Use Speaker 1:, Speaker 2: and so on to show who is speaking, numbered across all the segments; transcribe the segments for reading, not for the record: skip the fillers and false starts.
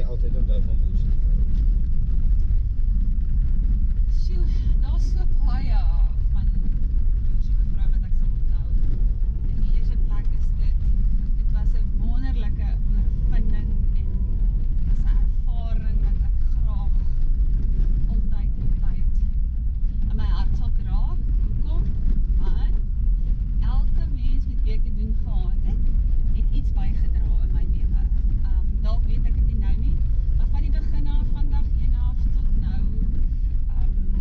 Speaker 1: jy altyd onthou van Boerse?
Speaker 2: Sjoe, daar's so baie van Boerse vrou wat ek sal onthou. In die eerste plek is dit was 'n wonderlike ondervinding en dit was 'n ervaring wat ek graag altyd in my hart sal dra. Hoekom? Want elke mens met wie ek te doen gehad het iets bygedra in my lewe. Dalk weet ek dit nie nou nie, maar van die begin af, van dag 1 af tot nou,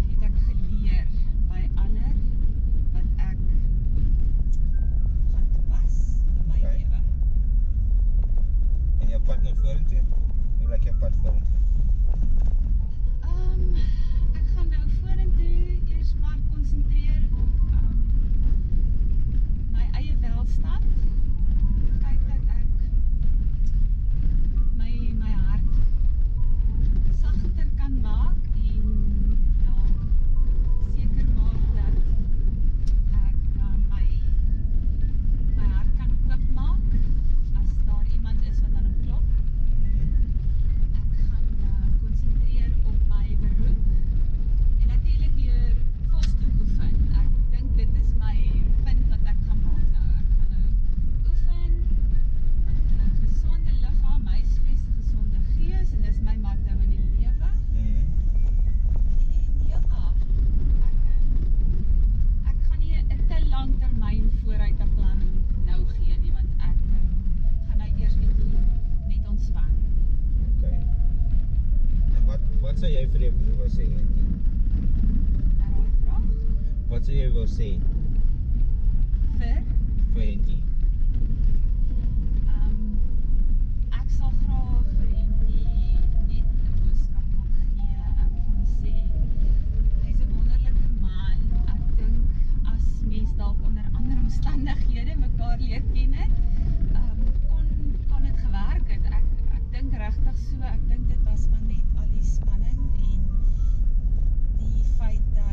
Speaker 2: het ek geleer by ander wat ek gaan toepas in my lewe.
Speaker 1: En jou pad nou vorentoe? Hoe lyk jou pad vorentoe?
Speaker 2: Ek gaan nou vorentoe eers maar konsentreer op my eie welstand. Kyk dat ek my hart sagter kan maak en seker maak dat ek my hart kan oopmaak as daar iemand is wat aan hom klop. Ek gaan konsentreer op my beroep en natuurlik weer volstoel oefen. Ek dink dit is my punt wat ek gaan maak nou. Ek gaan nou oefen met 'n gesonde liggaam, huisves 'n gesonde gees en dis my motto in die lewe. En ja, ek gaan nie 'n te langtermyn vooruitbeplanning nou gee nie, want ek gaan nou eers bietjie net ontspan.
Speaker 1: Okay. En wat sou jy vir jou broer wil sê, Henty?
Speaker 2: Herhaal die vraag.
Speaker 1: Wat sou jy wil sê
Speaker 2: Vir
Speaker 1: vir Henty?
Speaker 2: Ek sal graag vir Henty net 'n boodskap wil gee. Ek wil hom sê, hy's 'n wonderlike man. Ek dink as mens dalk onder ander omstandighede mekaar leer ken het, kon dit gewerk het. Ek dink regtig so. Ek dink dit was maar net al die spanning en die feit dat